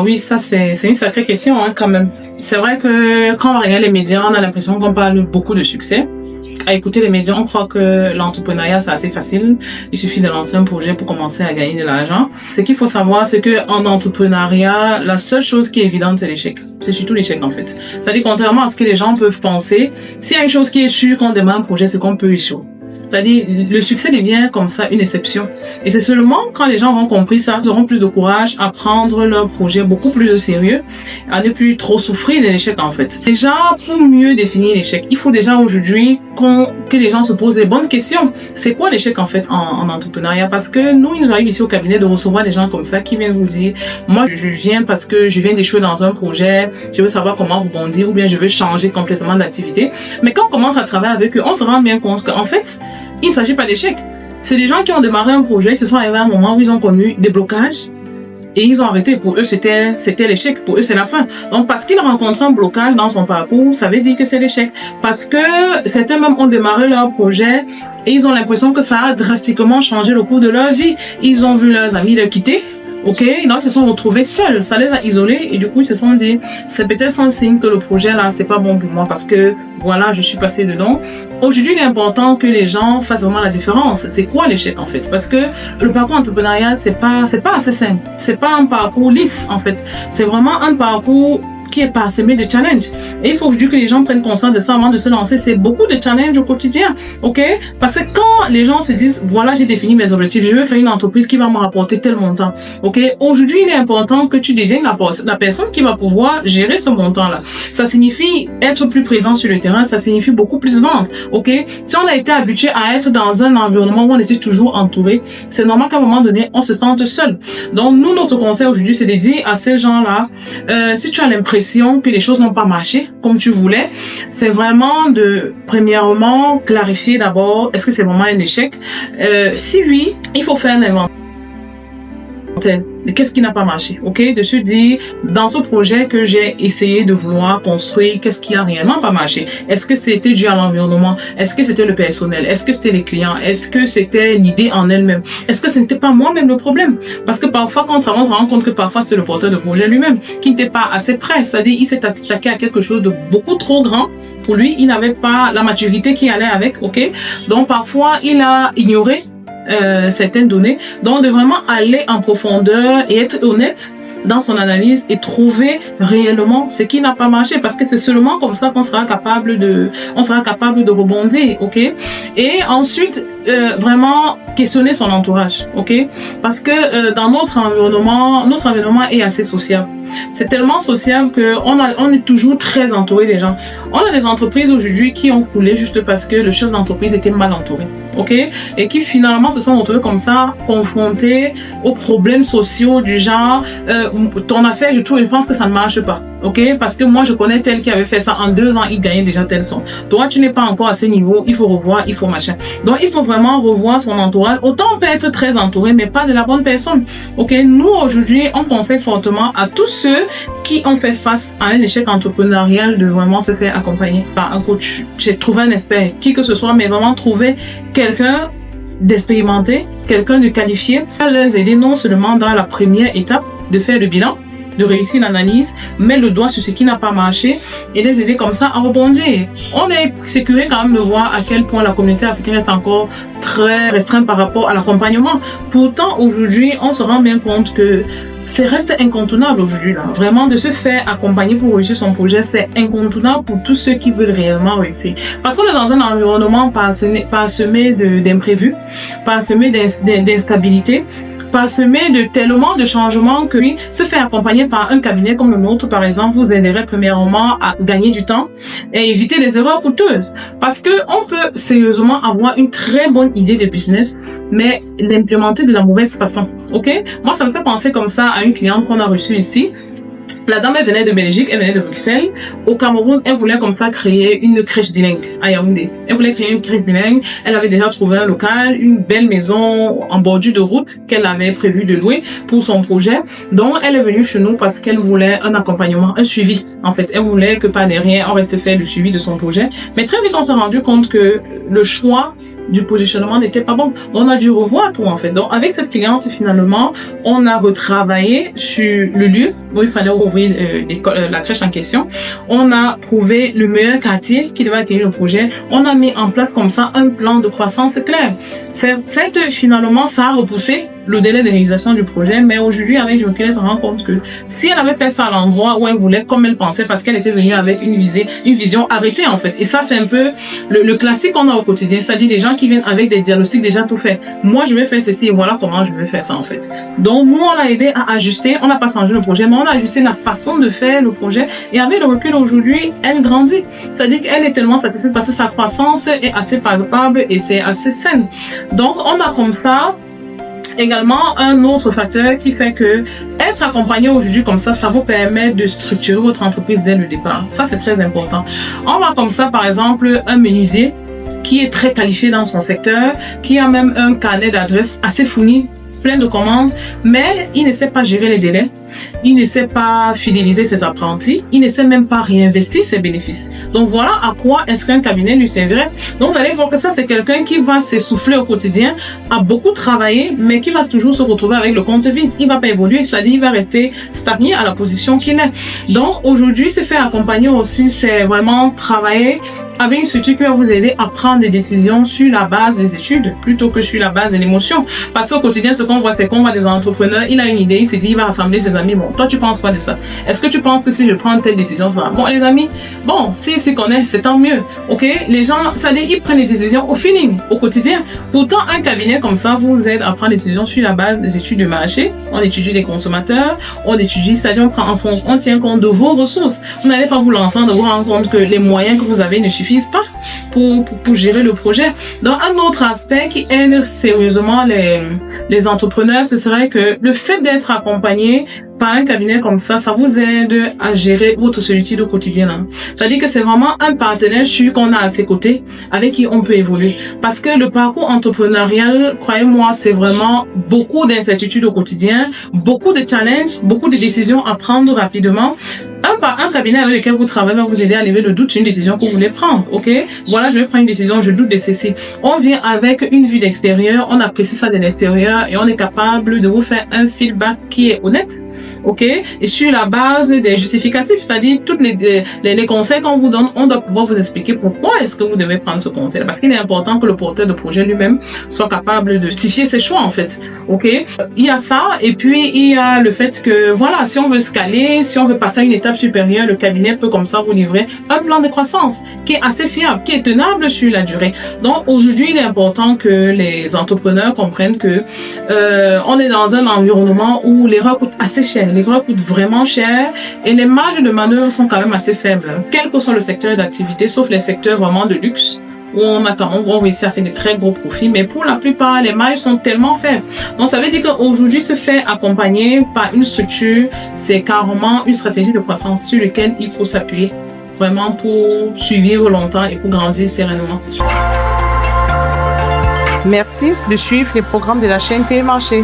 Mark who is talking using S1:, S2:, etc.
S1: Oui, ça c'est une sacrée question hein, quand même. C'est vrai que quand on regarde les médias, on a l'impression qu'on parle beaucoup de succès. À écouter les médias, on croit que l'entrepreneuriat c'est assez facile. Il suffit de lancer un projet pour commencer à gagner de l'argent. Ce qu'il faut savoir, c'est que en entrepreneuriat, la seule chose qui est évidente, c'est l'échec. C'est surtout l'échec en fait. C'est-à-dire contrairement à ce que les gens peuvent penser, s'il y a une chose qui est sûre quand on démarre un projet, c'est qu'on peut échouer. C'est-à-dire, le succès devient comme ça une exception. Et c'est seulement quand les gens auront compris ça, ils auront plus de courage à prendre leur projet beaucoup plus au sérieux, à ne plus trop souffrir de l'échec en fait. Déjà, pour mieux définir l'échec, il faut déjà aujourd'hui que les gens se posent les bonnes questions. C'est quoi l'échec en fait en entrepreneuriat? Parce que nous, il nous arrive ici au cabinet de recevoir des gens comme ça qui viennent vous dire, moi je viens parce que je viens d'échouer dans un projet, je veux savoir comment rebondir ou bien je veux changer complètement d'activité. Mais quand on commence à travailler avec eux, on se rend bien compte qu'en fait, il ne s'agit pas d'échec. C'est des gens qui ont démarré un projet, ils se sont arrivés à un moment où ils ont connu des blocages et ils ont arrêté. Pour eux, c'était l'échec. Pour eux, c'est la fin. Donc, parce qu'ils ont rencontré un blocage dans son parcours, ça veut dire que c'est l'échec. Parce que certains même ont démarré leur projet et ils ont l'impression que ça a drastiquement changé le cours de leur vie. Ils ont vu leurs amis les quitter. Ok, donc ils se sont retrouvés seuls, ça les a isolés et du coup ils se sont dit c'est peut-être un signe que le projet là c'est pas bon pour moi parce que voilà je suis passé dedans. Aujourd'hui il est important que les gens fassent vraiment la différence. C'est quoi l'échec en fait? Parce que le parcours entrepreneurial c'est pas assez simple, c'est pas un parcours lisse en fait, c'est vraiment un parcours qui est parsemé de challenges. Et il faut aujourd'hui que les gens prennent conscience de ça avant de se lancer. C'est beaucoup de challenges au quotidien, ok? Parce que quand les gens se disent, voilà, j'ai défini mes objectifs, je veux créer une entreprise qui va me rapporter tel montant, ok? Aujourd'hui, il est important que tu deviennes la personne qui va pouvoir gérer ce montant-là. Ça signifie être plus présent sur le terrain, ça signifie beaucoup plus vendre, ok? Si on a été habitué à être dans un environnement où on était toujours entouré, c'est normal qu'à un moment donné, on se sente seul. Donc, nous, notre conseil aujourd'hui, c'est de dire à ces gens-là, si tu as l'impression que les choses n'ont pas marché comme tu voulais, c'est vraiment de, premièrement, clarifier d'abord, est-ce que c'est vraiment un échec? Si oui, il faut faire un inventaire. Qu'est-ce qui n'a pas marché, ok? De se dire, dans ce projet que j'ai essayé de vouloir construire, qu'est-ce qui a réellement pas marché? Est-ce que c'était dû à l'environnement? Est-ce que c'était le personnel? Est-ce que c'était les clients? Est-ce que c'était l'idée en elle-même? Est-ce que ce n'était pas moi-même le problème? Parce que parfois, quand on travaille, on se rend compte que parfois c'est le porteur de projet lui-même qui n'était pas assez prêt. C'est-à-dire, il s'est attaqué à quelque chose de beaucoup trop grand. Pour lui, il n'avait pas la maturité qui allait avec, ok? Donc, parfois, il a ignoré certaines données, donc de vraiment aller en profondeur et être honnête dans son analyse et trouver réellement ce qui n'a pas marché, parce que c'est seulement comme ça qu'on sera capable de rebondir, ok? Et ensuite vraiment questionner son entourage, ok? Parce que dans notre environnement est assez sociable. C'est tellement sociable que on est toujours très entouré des gens. On a des entreprises aujourd'hui qui ont coulé juste parce que le chef d'entreprise était mal entouré, ok? Et qui finalement se sont retrouvés comme ça, confrontés aux problèmes sociaux du genre ton affaire, je pense que ça ne marche pas, ok? Parce que moi je connais tel qui avait fait ça en 2 ans, il gagnait déjà tel son. Toi tu n'es pas encore à ce niveau, il faut revoir, il faut machin. Donc il faut vraiment revoir son entourage. Autant on peut être très entouré, mais pas de la bonne personne, ok? Nous aujourd'hui on conseille fortement à tous ceux qui ont fait face à un échec entrepreneurial de vraiment se faire accompagner par un coach. J'ai trouvé un expert, qui que ce soit, mais vraiment trouver quelqu'un d'expérimenté, quelqu'un de qualifié, à les aider non seulement dans la première étape de faire le bilan, de réussir l'analyse, mettre le doigt sur ce qui n'a pas marché et les aider comme ça à rebondir. On est curieux quand même de voir à quel point la communauté africaine reste encore très restreinte par rapport à l'accompagnement. Pourtant, aujourd'hui, on se rend bien compte que c'est reste incontournable aujourd'hui là. Vraiment, de se faire accompagner pour réussir son projet, c'est incontournable pour tous ceux qui veulent réellement réussir. Parce qu'on est dans un environnement parsemé d'imprévus, parsemé d'instabilité, parsemé de tellement de changements que oui, se faire accompagner par un cabinet comme le nôtre, par exemple, vous aiderait premièrement à gagner du temps et éviter les erreurs coûteuses. Parce que on peut sérieusement avoir une très bonne idée de business, mais l'implémenter de la mauvaise façon. Ok? Moi, ça me fait penser comme ça à une cliente qu'on a reçue ici. La dame, elle venait de Belgique, elle venait de Bruxelles. Au Cameroun, elle voulait comme ça créer une crèche bilingue à Yaoundé. Elle voulait créer une crèche bilingue. Elle avait déjà trouvé un local, une belle maison en bordure de route qu'elle avait prévu de louer pour son projet. Donc, elle est venue chez nous parce qu'elle voulait un accompagnement, un suivi. En fait, elle voulait que par derrière, on reste faire le suivi de son projet. Mais très vite, on s'est rendu compte que le choix du positionnement n'était pas bon. On a dû revoir tout en fait. Donc avec cette cliente, finalement, on a retravaillé sur le lieu où il fallait ouvrir la crèche en question. On a trouvé le meilleur quartier qui devait accueillir le projet. On a mis en place comme ça un plan de croissance clair. Finalement, ça a repoussé le délai de réalisation du projet, mais aujourd'hui, avec Joker, elle se rend compte que si elle avait fait ça à l'endroit où elle voulait, comme elle pensait, parce qu'elle était venue avec une vision arrêtée, en fait. Et ça, c'est un peu le classique qu'on a au quotidien, c'est-à-dire des gens qui viennent avec des diagnostics déjà tout faits. Moi, je vais faire ceci et voilà comment je vais faire ça, en fait. Donc, nous, on l'a aidé à ajuster. On n'a pas changé le projet, mais on a ajusté la façon de faire le projet. Et avec le recul aujourd'hui, elle grandit. C'est-à-dire qu'elle est tellement satisfaite parce que sa croissance est assez palpable et c'est assez saine. Donc, on a comme ça également un autre facteur qui fait que être accompagné aujourd'hui comme ça vous permet de structurer votre entreprise dès le départ. Ça, c'est très important. On va comme ça, par exemple, un menuisier qui est très qualifié dans son secteur, qui a même un carnet d'adresses assez fourni, plein de commandes, mais il ne sait pas gérer les délais, il ne sait pas fidéliser ses apprentis, il ne sait même pas réinvestir ses bénéfices. Donc voilà à quoi est-ce qu'un cabinet lui servirait. Donc vous allez voir que ça, c'est quelqu'un qui va s'essouffler au quotidien, a beaucoup travaillé, mais qui va toujours se retrouver avec le compte vide. Il va pas évoluer, c'est-à-dire il va rester stagné à la position qu'il est. Donc aujourd'hui, se faire accompagner aussi, c'est vraiment travailler avec une structure qui va vous aider à prendre des décisions sur la base des études plutôt que sur la base de l'émotion. Parce qu'au quotidien, ce qu'on voit, c'est qu'on voit des entrepreneurs, il a une idée, il s'est dit, il va rassembler ses amis. Bon, toi, tu penses quoi de ça? Est-ce que tu penses que si je prends telle décision, ça va? Bon, les amis, bon, s'ils s'y connaissent, c'est tant mieux. OK? Les gens, ça dit, ils prennent des décisions au feeling, au quotidien. Pourtant, un cabinet comme ça vous aide à prendre des décisions sur la base des études de marché. On étudie les consommateurs, on étudie, c'est-à-dire on prend en compte, on tient compte de vos ressources. Vous n'allez pas vous lancer de vous rendre compte que les moyens que vous avez ne suffisent pas pour gérer le projet. Donc, un autre aspect qui aide sérieusement les entrepreneurs, ce serait que le fait d'être accompagné par un cabinet comme ça vous aide à gérer votre solitude au quotidien. Hein. C'est-à-dire que c'est vraiment un partenaire sûr qu'on a à ses côtés, avec qui on peut évoluer. Parce que le parcours entrepreneurial, croyez-moi, c'est vraiment beaucoup d'incertitudes au quotidien, beaucoup de challenges, beaucoup de décisions à prendre rapidement. Un cabinet avec lequel vous travaillez va vous aider à lever le doute sur une décision que vous voulez prendre. OK? Voilà, je vais prendre une décision, je doute de ceci. On vient avec une vue d'extérieur, on apprécie ça de l'extérieur et on est capable de vous faire un feedback qui est honnête. OK? Et sur la base des justificatifs, c'est-à-dire toutes les conseils qu'on vous donne, on doit pouvoir vous expliquer pourquoi est-ce que vous devez prendre ce conseil. Parce qu'il est important que le porteur de projet lui-même soit capable de justifier ses choix, en fait. OK? Il y a ça, et puis il y a le fait que, voilà, si on veut scaler, si on veut passer à une étape supérieure, le cabinet peut comme ça vous livrer un plan de croissance qui est assez fiable, qui est tenable sur la durée. Donc aujourd'hui, il est important que les entrepreneurs comprennent que on est dans un environnement où l'erreur coûte assez cher. L'erreur coûte vraiment cher et les marges de manœuvre sont quand même assez faibles, quel que soit le secteur d'activité, sauf les secteurs vraiment de luxe, où on réussit à faire des très gros profits, mais pour la plupart, les marges sont tellement faibles. Donc, ça veut dire qu'aujourd'hui, se faire accompagner par une structure, c'est carrément une stratégie de croissance sur laquelle il faut s'appuyer vraiment pour survivre longtemps et pour grandir sereinement.
S2: Merci de suivre les programmes de la chaîne Télémarché.